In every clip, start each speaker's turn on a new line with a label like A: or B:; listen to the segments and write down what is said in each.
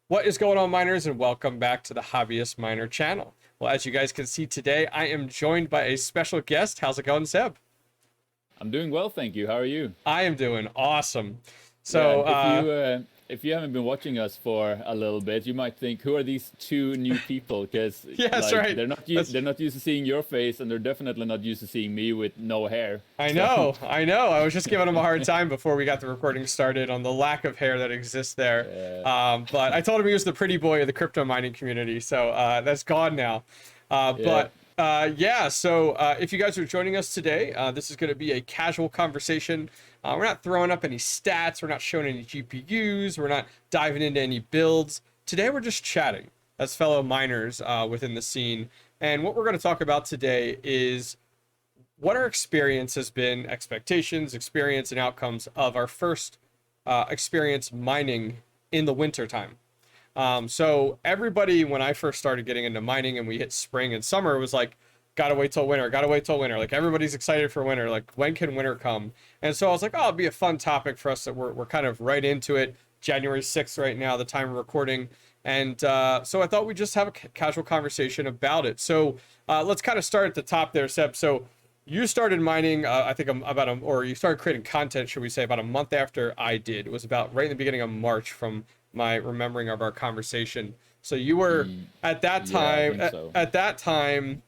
A: What is going on, miners, and welcome back to the Hobbyist Miner channel. Well, as you guys can see today, I am joined by a special guest. How's it going, Seb?
B: I'm doing well, thank you. How are you?
A: I am doing awesome.
B: Yeah,
A: So,
B: and if you haven't been watching us for a little bit, you might think, who are these two new people? Because
A: yeah, that's
B: like
A: right.
B: they're not used to seeing your face, and they're definitely not used to seeing me with no hair.
A: I
B: So
A: know, I know. I was just giving him a hard time before we got the recording started on the lack of hair that exists there.
B: uh,
A: But I told him he was the pretty boy of the crypto mining community, so that's gone now.
B: yeah,
A: Yeah, so if you guys are joining us today, this is going to be a casual conversation. We're not throwing up any stats, we're not showing any GPUs, we're not diving into any builds. Today, we're just chatting as fellow miners within the scene. And what we're going to talk about today is what our experience has been, expectations, experience, and outcomes of our first experience mining in the winter time. So everybody, when I first started getting into mining and we hit spring and summer, was like, gotta wait till winter, gotta wait till winter. Like everybody's excited for winter. Like when can winter come? And so I was like, oh, it'll be a fun topic for us that we're kind of right into it. January 6th right now, the time of recording. And so I thought we'd just have a casual conversation about it. So let's kind of start at the top there, Seb. So you started mining, I think or you started creating content, should we say, about a month after I did. It was about right in the beginning of March from my remembering of our conversation. So you were
B: mm,
A: at that
B: yeah, I
A: time,
B: think so.
A: at that time,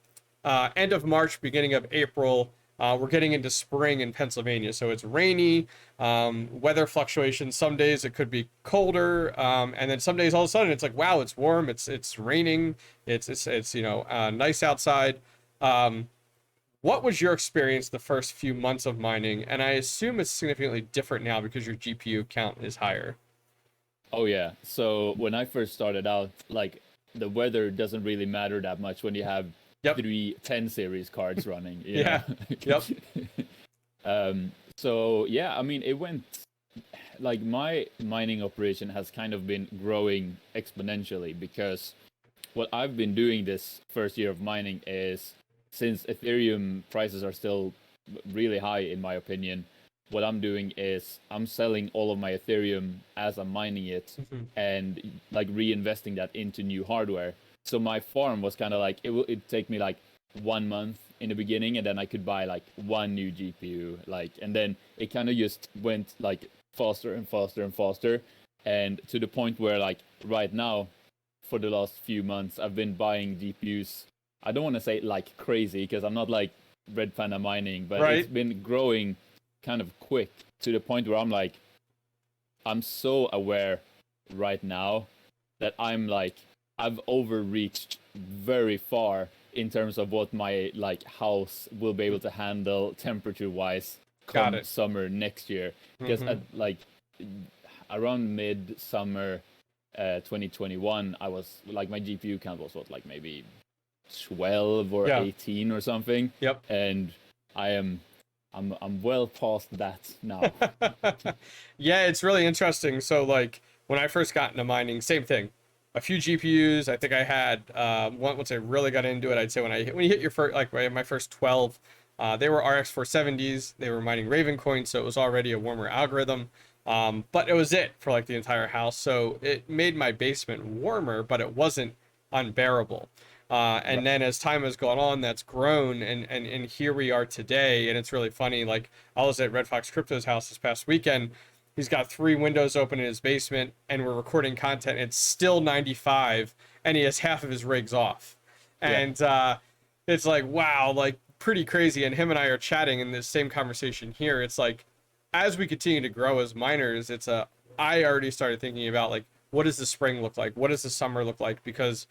A: end of March, beginning of April. We're getting into spring in Pennsylvania, so it's rainy, weather fluctuations. Some days it could be colder, and then some days all of a sudden it's like, wow, it's warm, it's raining, it's nice outside. Um, what was your experience the first few months of mining? And I assume it's significantly different now because your GPU count is higher.
B: Oh yeah. So when I first started out, like the weather doesn't really matter that much when you have
A: Yep.
B: three 10 series cards running, you know.
A: Yeah. Yep.
B: So yeah, I mean, it went like my mining operation has kind of been growing exponentially because what I've been doing this first year of mining is, since Ethereum prices are still really high in my opinion, what I'm doing is I'm selling all of my Ethereum as I'm mining it
A: Mhm.
B: and like reinvesting that into new hardware. So my farm was kind of like it'd take me like 1 month in the beginning, and then I could buy like one new GPU, like, and then it kind of just went like faster and faster and faster, and to the point where like right now, for the last few months, I've been buying GPUs. I don't want to say like crazy because I'm not like Red Panda mining, but it's
A: Right.
B: been growing kind of quick to the point where I'm like, I'm so aware right now that I'm like, I've overreached very far in terms of what my like house will be able to handle temperature wise
A: Got
B: come
A: it.
B: summer next year. Because
A: Hmm.
B: at like around mid summer 2021, I was like, my GPU count was what, like maybe 12 or
A: Yeah.
B: 18 or something,
A: Yep.
B: and I am I'm well past that now.
A: Yeah, it's really interesting. So like when I first got into mining, same thing. A few GPUs. I think I had once I really got into it. I'd say when you hit your first, like my first 12, they were RX 470s. They were mining Ravencoin, so it was already a warmer algorithm. But it was it for like the entire house. So it made my basement warmer, but it wasn't unbearable. And
B: Right.
A: then as time has gone on, that's grown, and here we are today. And it's really funny. Like I was at Red Fox Crypto's house this past weekend. He's got three windows open in his basement, and we're recording content. It's still 95, and he has half of his rigs off.
B: Yeah.
A: And it's like, wow, like pretty crazy. And him and I are chatting in this same conversation here. It's like, as we continue to grow as miners, I already started thinking about like, what does the spring look like? What does the summer look like? Because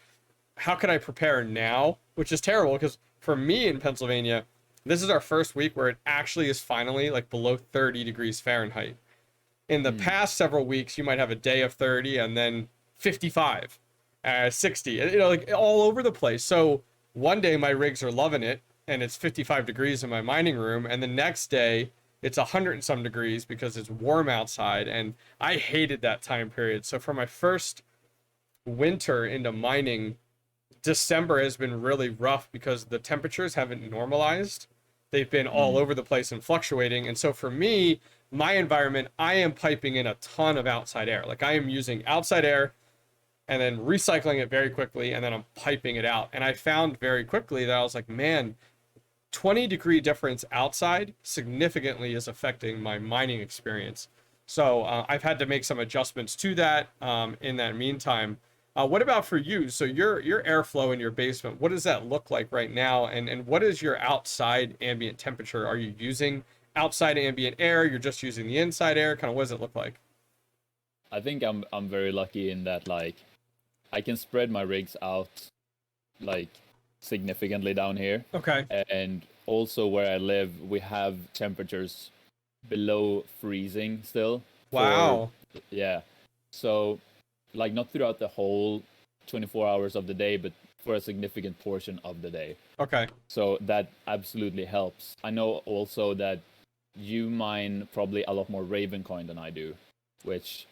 A: how can I prepare now? Which is terrible because for me in Pennsylvania, this is our first week where it actually is finally like below 30 degrees Fahrenheit. In the
B: Mm.
A: past several weeks, you might have a day of 30 and then 55, 60, like all over the place. So one day my rigs are loving it and it's 55 degrees in my mining room. And the next day it's 100 and some degrees because it's warm outside. And I hated that time period. So for my first winter into mining, December has been really rough because the temperatures haven't normalized. They've been all
B: Mm.
A: over the place and fluctuating. And so for me, my environment, I am piping in a ton of outside air. Like I am using outside air and then recycling it very quickly, and then I'm piping it out. And I found very quickly that I was like, man, 20-degree difference outside significantly is affecting my mining experience. So I've had to make some adjustments to that in that meantime. What about for you? So your airflow in your basement, what does that look like right now? And what is your outside ambient temperature? Are you using outside ambient air? You're just using the inside air? Kind of what does it look like?
B: I think I'm very lucky in that like I can spread my rigs out like significantly down here.
A: Okay.
B: And also where I live, we have temperatures below freezing still.
A: Wow.
B: Yeah. So like not throughout the whole 24 hours of the day, but for a significant portion of the day.
A: Okay.
B: So that absolutely helps. I know also that you mine probably a lot more Ravencoin than I do, which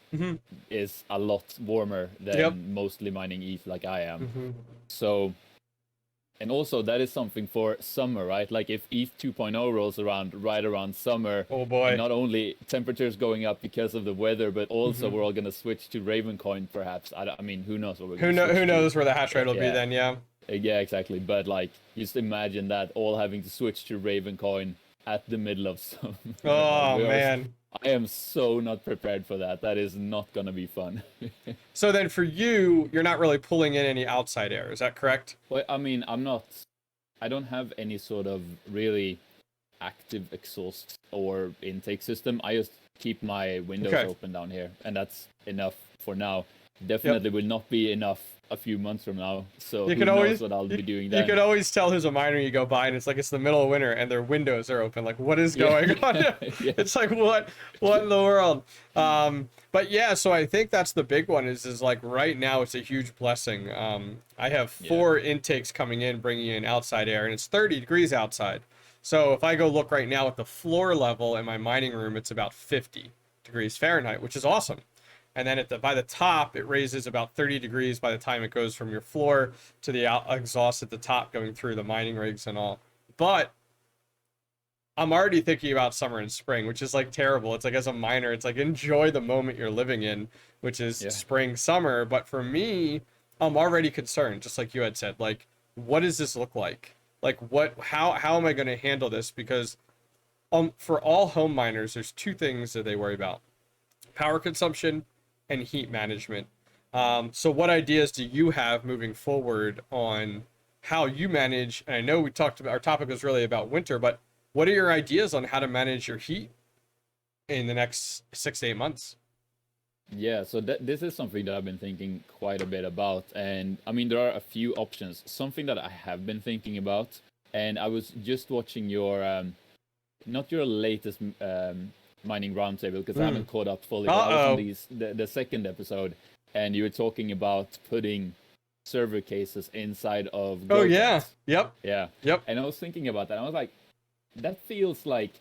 B: is a lot warmer than mostly mining ETH like I am. So, and also that is something for summer, right? Like if ETH 2.0 rolls around right around summer,
A: Oh boy.
B: and not only temperatures going up because of the weather, but also we're all going to switch to Ravencoin perhaps. I mean, who knows what we're going to
A: Who knows where the hash rate will be then, yeah.
B: Yeah, exactly. But like, just imagine that all having to switch to Ravencoin at the middle of summer.
A: Oh man.
B: I am so not prepared for that. That is not gonna be fun.
A: So then for you, you're not really pulling in any outside air, is that correct?
B: Well, I mean, I don't have any sort of really active exhaust or intake system. I just keep my windows open down here, and that's enough for now. Definitely will not be enough a few months from now. So who knows what I'll be doing then.
A: You could always tell who's a miner you go by, and it's like it's the middle of winter and their windows are open. Like, what is going on? It's like what in the world? But yeah, so I think that's the big one is like right now it's a huge blessing. I have 4 intakes coming in, bringing in outside air, and it's 30 degrees outside. So if I go look right now at the floor level in my mining room, it's about 50 degrees Fahrenheit, which is awesome. And then by the top, it raises about 30 degrees by the time it goes from your floor to the exhaust at the top going through the mining rigs and all. But I'm already thinking about summer and spring, which is like terrible. It's like as a miner, it's like enjoy the moment you're living in, which is spring, summer. But for me, I'm already concerned, just like you had said, like, what does this look like? Like how am I going to handle this? Because for all home miners, there's 2 things that they worry about: power consumption and heat management. So what ideas do you have moving forward on how you manage? And I know we talked about, our topic was really about winter, but what are your ideas on how to manage your heat in the next 6 to 8 months?
B: Yeah, so this is something that I've been thinking quite a bit about. And I mean, there are a few options. Something that I have been thinking about, and I was just watching your, not your latest mining roundtable, because I haven't caught up fully. But I was on the second episode, and you were talking about putting server cases inside of
A: Go tents. Yep.
B: And I was thinking about that. I was like, that feels like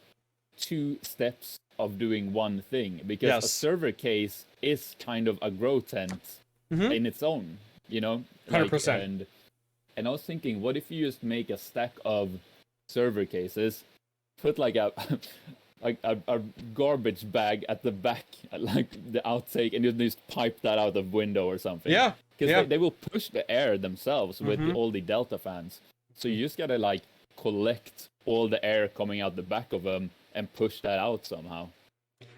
B: 2 steps of doing one thing, because a server case is kind of a grow tent in its own, you know?
A: 100%.
B: And I was thinking, what if you just make a stack of server cases, put like a a garbage bag at the back, like the outtake, and you just pipe that out the window or something.
A: Yeah.
B: Because they will push the air themselves with all the delta fans. So you just gotta like collect all the air coming out the back of them and push that out somehow.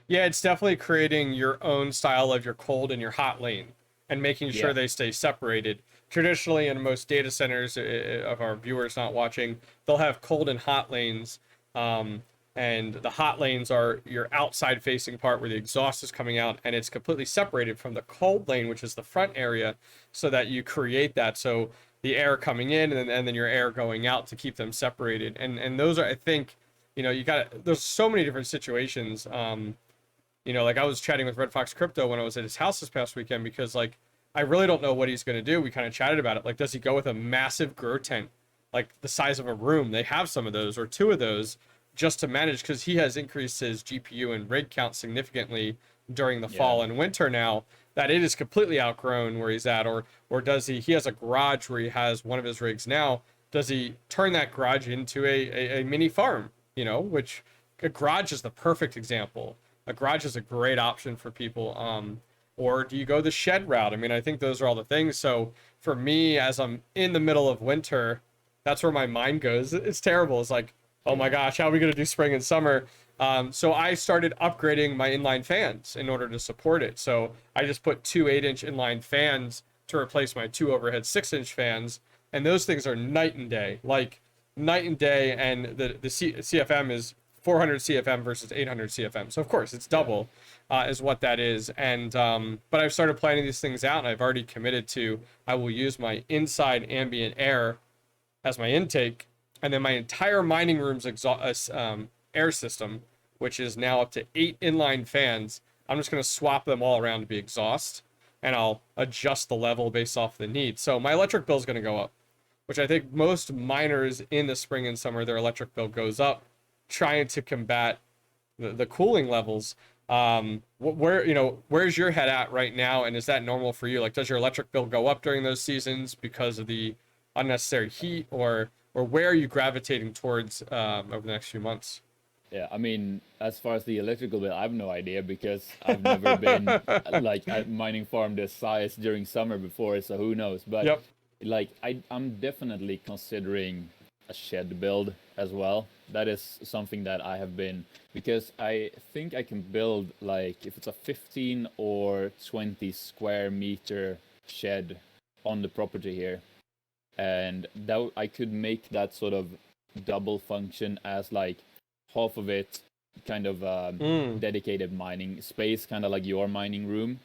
A: Yeah, it's definitely creating your own style of your cold and your hot lane and making sure they stay separated. Traditionally, in most data centers, of our viewers not watching, they'll have cold and hot lanes. And the hot lanes are your outside facing part where the exhaust is coming out, and it's completely separated from the cold lane, which is the front area, so that you create that. So the air coming in and then your air going out to keep them separated. And those are, I think, you know, there's so many different situations. You know, like I was chatting with Red Fox Crypto when I was at his house this past weekend, because like, I really don't know what he's going to do. We kind of chatted about it. Like, does he go with a massive grow tent, like the size of a room? They have some of those, or 2 of those, just to manage, because he has increased his GPU and rig count significantly during the fall and winter now, that it is completely outgrown where he's at. Or does he has a garage where he has one of his rigs now, does he turn that garage into a mini farm, you know? Which a garage is the perfect example. A garage is a great option for people. or do you go the shed route? I mean, I think those are all the things. So for me, as I'm in the middle of winter, that's where my mind goes. It's terrible. It's like, oh my gosh, how are we going to do spring and summer? So I started upgrading my inline fans in order to support it. So I just put two 8-inch inline fans to replace my two overhead 6-inch fans. And those things are night and day, like night and day. And the CFM is 400 CFM versus 800 CFM. So of course it's double is what that is. And but I've started planning these things out, and I've already committed to I will use my inside ambient air as my intake, and then my entire mining room's air system, which is now up to 8 inline fans. I'm just going to swap them all around to be exhaust, and I'll adjust the level based off the need. So my electric bill is going to go up, which I think most miners in the spring and summer, their electric bill goes up, trying to combat the cooling levels. Where's your head at right now, and is that normal for you? Like, does your electric bill go up during those seasons because of the unnecessary heat, or where are you gravitating towards over the next few months?
B: Yeah, I mean, as far as the electrical bill, I have no idea because I've never been like at mining farm this size during summer before, so who knows? But
A: Yep.
B: like I'm definitely considering a shed build as well. That is something that I have been, because I think I can build, like, if it's a 15 or 20 square meter shed on the property here, and that I could make that sort of double function as like half of it kind of dedicated mining space, kind of like your mining room,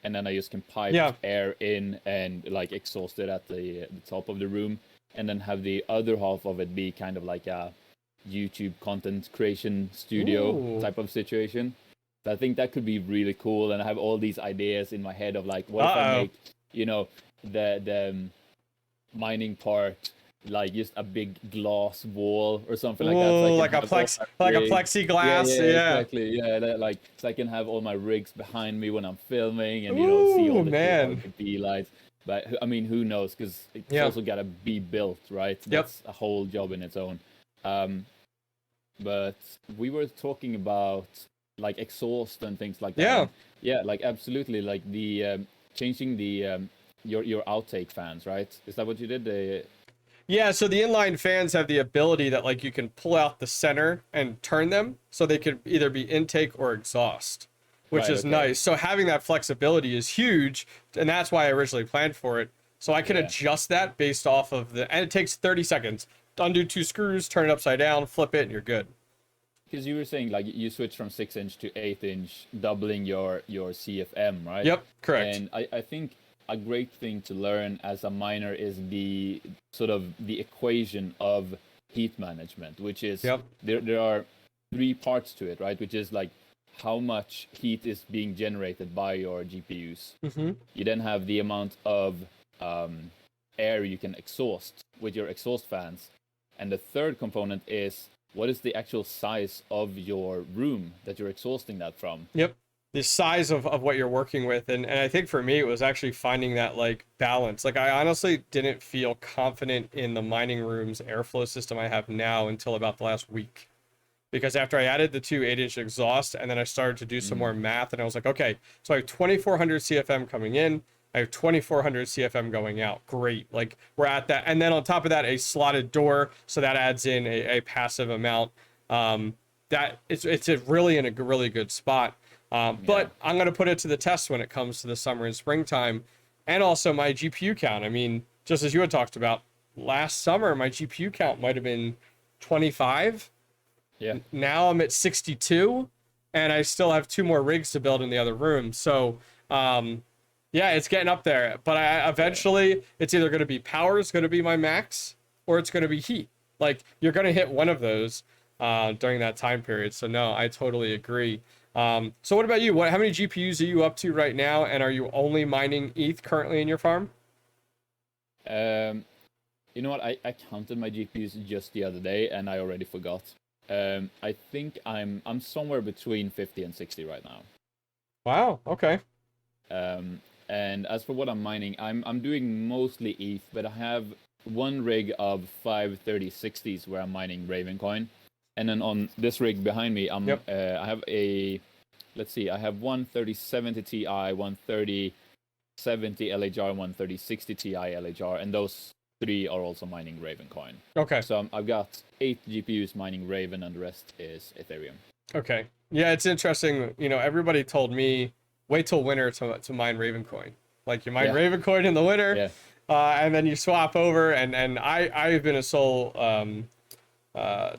B: and then I just can pipe
A: Yeah.
B: air in and like exhaust it at the top of the room, and then have the other half of it be kind of like a YouTube content creation studio
A: Ooh.
B: type of situation. So I think that could be really cool, and I have all these ideas in my head of like, what if I make, the mining part like just a big glass wall or something like that. So
A: Ooh, like a plexiglass. Yeah.
B: Exactly. Yeah, like so I can have all my rigs behind me when I'm filming, and see
A: Ooh,
B: all the
A: man.
B: RGB lights. But I mean, who knows? Because it's also gotta be built, right? That's a whole job in its own. But we were talking about like exhaust and things like that.
A: Yeah.
B: And yeah, like absolutely, like the changing the your outtake fans, right? Is that what you did?
A: Yeah, so the inline fans have the ability that like you can pull out the center and turn them so they could either be intake or exhaust, which
B: Right,
A: is
B: okay.
A: nice. So having that flexibility is huge, and that's why I originally planned for it. So I can adjust that based off of and it takes 30 seconds. Undo 2 screws, turn it upside down, flip it, and you're good.
B: Because you were saying like you switch from 6-inch to 8-inch, doubling your CFM, right?
A: Yep, correct.
B: And I think a great thing to learn as a miner is the sort of the equation of heat management, which is there are 3 parts to it, right? Which is like how much heat is being generated by your GPUs.
A: Mm-hmm.
B: You then have the amount of air you can exhaust with your exhaust fans, and the third component is what is the actual size of your room that you're exhausting that from?
A: Yep. The size of what you're working with. And I think for me, it was actually finding that like balance. Like I honestly didn't feel confident in the mining room's airflow system I have now until about the last week. Because after I added the two 8-inch exhaust and then I started to do some more math, and I was like, okay, so I have 2400 CFM coming in. I have 2400 CFM going out. Great. Like we're at that. And then on top of that, a slotted door. So that adds in a passive amount. That it's really in a really good spot. But I'm going to put it to the test when it comes to the summer and springtime, and also my GPU count. I mean, just as you had talked about last summer, my GPU count might have been 25.
B: Yeah.
A: Now I'm at 62, and I still have 2 more rigs to build in the other room. So, yeah, it's getting up there. But eventually, it's either going to be power is going to be my max, or it's going to be heat. Like you're going to hit one of those during that time period. So no, I totally agree. So what about you? How many GPUs are you up to right now? And are you only mining ETH currently in your farm?
B: You know what? I counted my GPUs just the other day, and I already forgot. I think I'm somewhere between 50 and 60 right now.
A: Wow. Okay.
B: And as for what I'm mining, I'm doing mostly ETH, but I have one rig of 53060s where I'm mining Ravencoin, and then on this rig behind me, I have a let's see, I have one 3070 Ti, one 3070 LHR, one 3060 Ti LHR, and those three are also mining Ravencoin.
A: Okay.
B: So I've got 8 GPUs mining Raven, and the rest is Ethereum.
A: Okay. Yeah, it's interesting. You know, everybody told me wait till winter to mine Ravencoin. Like you mine Ravencoin in the winter,
B: Yeah.
A: And then you swap over. And I've been a sole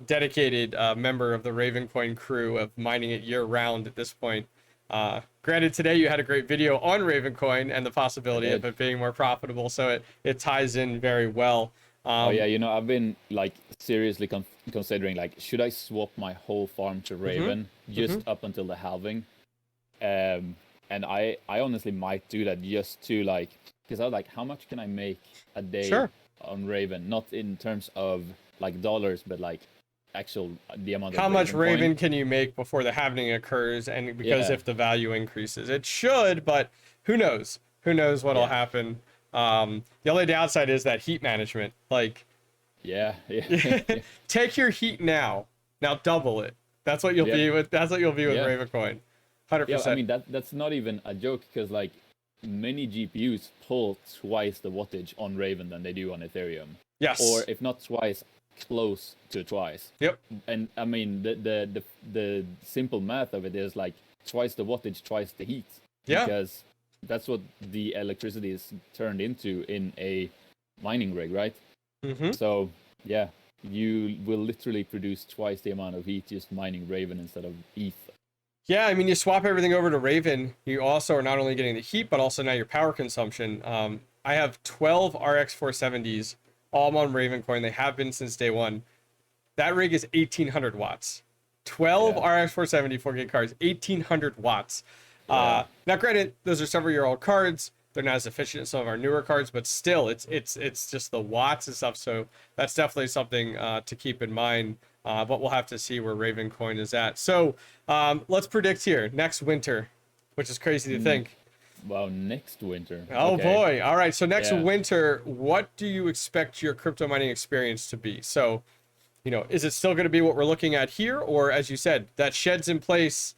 A: dedicated member of the Ravencoin crew of mining it year round at this point. Granted, today you had a great video on Ravencoin and the possibility of it being more profitable, so it ties in very well.
B: Oh yeah, you know, I've been like seriously considering like, should I swap my whole farm to Raven just up until the halving? And I honestly might do that just to like, because I was like, how much can I make a day on Raven? Not in terms of like dollars, but like actual the amount of
A: how much Raven
B: coin.
A: can you make before the halving occurs, and because if the value increases, it should, but who knows what'll happen. The only downside is that heat management, like take your heat now double it. That's what you'll be with Ravencoin. 100%.
B: Yeah, I mean that's not even a joke, because like many GPUs pull twice the wattage on Raven than they do on Ethereum.
A: Yes.
B: Or if not twice, close to twice.
A: Yep.
B: And I mean the simple math of it is like twice the wattage, twice the heat.
A: Yeah.
B: Because that's what the electricity is turned into in a mining rig, right?
A: Mm-hmm.
B: So yeah, you will literally produce twice the amount of heat just mining Raven instead of ETH.
A: Yeah, I mean, you swap everything over to Raven, you also are not only getting the heat, but also now your power consumption. I have 12 RX 470s, all on Ravencoin. They have been since day one. That rig is 1,800 watts. 12 RX 470 4K cards, 1,800 watts. Now, granted, those are several-year-old cards. They're not as efficient as some of our newer cards, but still, it's just the watts and stuff. So that's definitely something to keep in mind. But we'll have to see where Ravencoin is at. So let's predict here next winter, which is crazy to think.
B: Wow, next winter.
A: Oh boy! All right, so next winter, what do you expect your crypto mining experience to be? So, you know, is it still going to be what we're looking at here, or as you said, that shed's in place?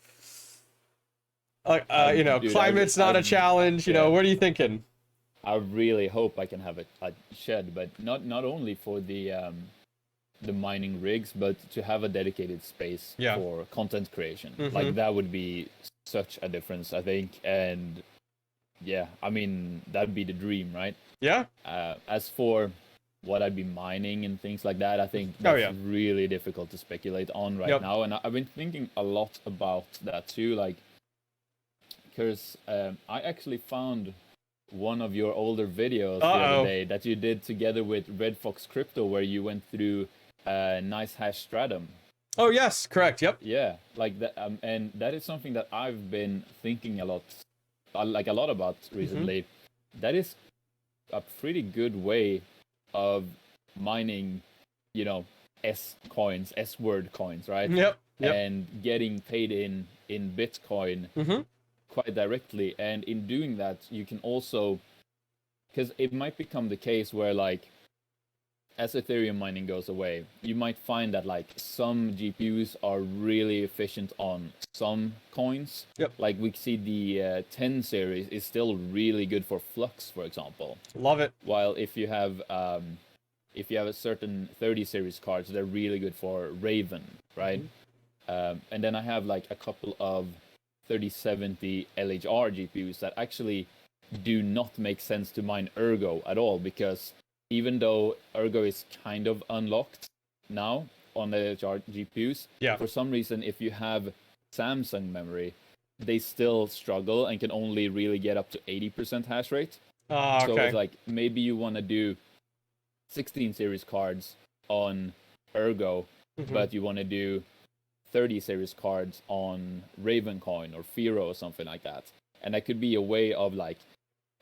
A: You know, dude, climate's not a challenge. You know, what are you thinking?
B: I really hope I can have a shed, but not only for the mining rigs, but to have a dedicated space for content creation. Like that would be such a difference, I think. And yeah, I mean, that'd be the dream, right?
A: Yeah.
B: As for what I'd be mining and things like that, I think that's really difficult to speculate on right now. And I've been thinking a lot about that too, like, because I actually found one of your older videos the other day that you did together with Red Fox Crypto, where you went through nice hash stratum.
A: Oh yes, correct. Yep.
B: Yeah, like that, and that is something that I've been thinking a lot about recently. That is a pretty good way of mining, you know, S-word coins, right?
A: Yep.
B: And getting paid in Bitcoin quite directly. And in doing that, you can also, because it might become the case where, like, as Ethereum mining goes away, you might find that like some GPUs are really efficient on some coins. Like we see the 10 series is still really good for Flux, for example.
A: Love it.
B: While if you have a certain 30 series cards, they're really good for Raven, right? And then I have like a couple of 3070 LHR GPUs that actually do not make sense to mine Ergo at all, because even though Ergo is kind of unlocked now on the LHR GPUs, for some reason, if you have Samsung memory, they still struggle and can only really get up to 80% hash rate. So it's like, maybe you want to do 16 series cards on Ergo, but you want to do 30 series cards on Ravencoin or Firo or something like that. And that could be a way of like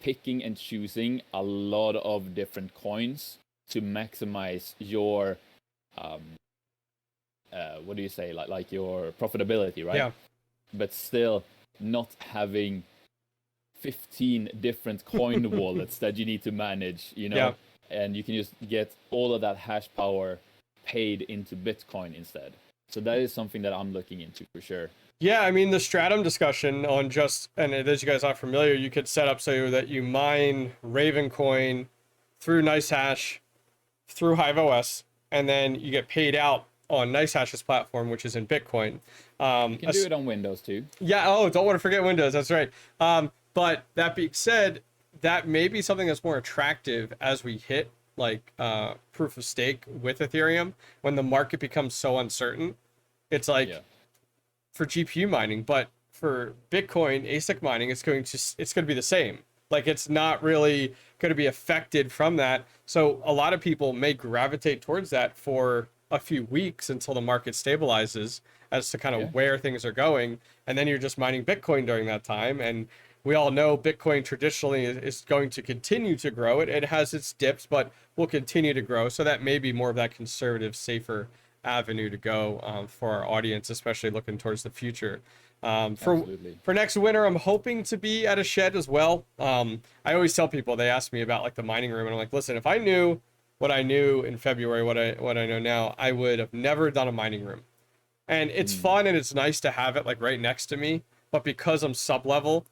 B: picking and choosing a lot of different coins to maximize your what do you say, like your profitability, right? But still not having 15 different coin wallets that you need to manage, you know. And you can just get all of that hash power paid into Bitcoin instead. So that is something that I'm looking into for sure.
A: Yeah, I mean the stratum discussion on just, and as you guys are familiar, you could set up so that you mine Ravencoin through NiceHash, through HiveOS, and then you get paid out on NiceHash's platform, which is in Bitcoin.
B: You can do it on Windows too.
A: Yeah, oh, don't want to forget Windows, that's right. But that being said, that may be something that's more attractive as we hit like proof of stake with Ethereum when the market becomes so uncertain. It's like,
B: Yeah.
A: for GPU mining, but for Bitcoin ASIC mining, it's going to be the same. Like it's not really going to be affected from that. So a lot of people may gravitate towards that for a few weeks until the market stabilizes as to kind of where things are going, and then you're just mining Bitcoin during that time. And we all know Bitcoin traditionally is going to continue to grow. It has its dips, but will continue to grow. So that may be more of that conservative, safer avenue to go for our audience, especially looking towards the future. For next winter, I'm hoping to be at a shed as well. I always tell people, they ask me about like the mining room, and I'm like, listen, if I knew what I knew in February, what I know now, I would have never done a mining room. And it's fun and it's nice to have it like right next to me, but because I'm sub level,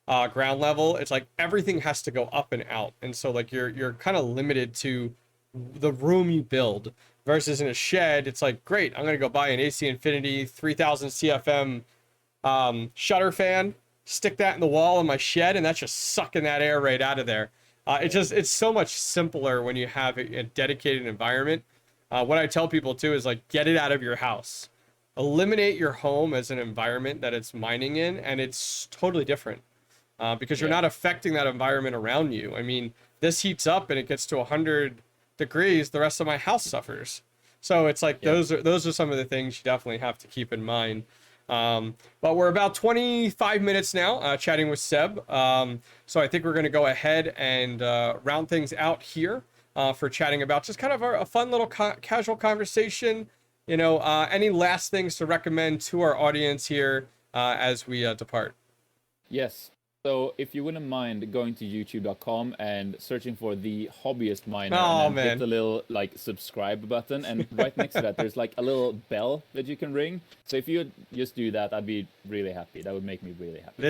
A: ground level, it's like everything has to go up and out, and so like you're kind of limited to the room you build. Versus in a shed, it's like, great, I'm gonna go buy an AC Infinity 3000 CFM shutter fan, stick that in the wall in my shed, and that's just sucking that air right out of there. It's so much simpler when you have a dedicated environment. What I tell people too is like, get it out of your house, eliminate your home as an environment that it's mining in, and it's totally different because you're not affecting that environment around you. I mean, this heats up and it gets to 100 degrees, the rest of my house suffers. So it's like those are some of the things you definitely have to keep in mind. But we're about 25 minutes now chatting with Seb. So I think we're going to go ahead and round things out here for chatting about just kind of a fun little casual conversation. You know, any last things to recommend to our audience here as we depart?
B: Yes. So if you wouldn't mind going to youtube.com and searching for The Hobbyist Miner, and then hit the little like subscribe button, and right next to that there's like a little bell that you can ring. So if you would just do that, I'd be really happy. That would make me really happy.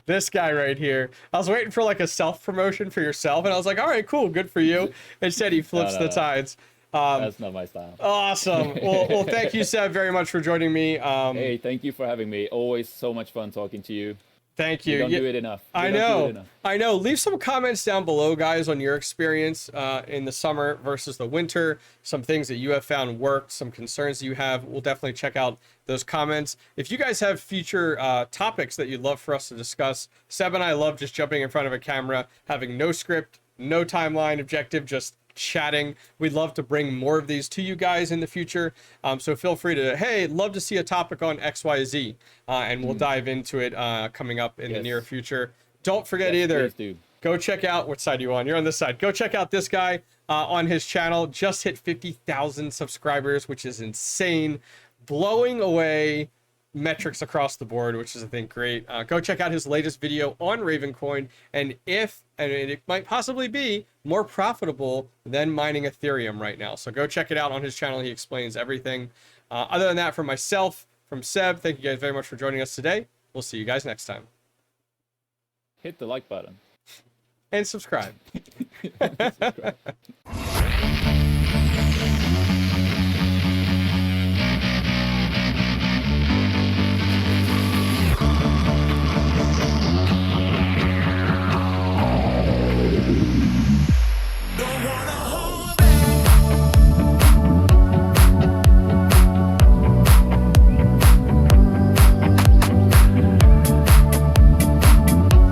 A: This guy right here. I was waiting for like a self-promotion for yourself, and I was like, all right, cool, good for you. Instead he flips the tides.
B: That's not my style.
A: Awesome. Well, thank you, Seb, very much for joining me.
B: Hey, thank you for having me. Always so much fun talking to you.
A: Thank you.
B: We don't do it enough.
A: I know. Leave some comments down below, guys, on your experience in the summer versus the winter. Some things that you have found worked, some concerns that you have. We'll definitely check out those comments. If you guys have future topics that you'd love for us to discuss, Seb and I love just jumping in front of a camera, having no script, no timeline objective, just chatting. We'd love to bring more of these to you guys in the future. So feel free to, hey, love to see a topic on XYZ, and we'll dive into it coming up in the near future. Don't forget either, go check out, what side are you on? You're on this side. Go check out this guy on his channel. Just hit 50,000 subscribers, which is insane. Blowing away metrics across the board, which is, I think, great. Go check out his latest video on Ravencoin, and it might possibly be more profitable than mining Ethereum right now. So go check it out on his channel. He explains everything. Other than that, from myself, from Seb, thank you guys very much for joining us today. We'll see you guys next time.
B: Hit the like button.
A: And subscribe.
B: Subscribe.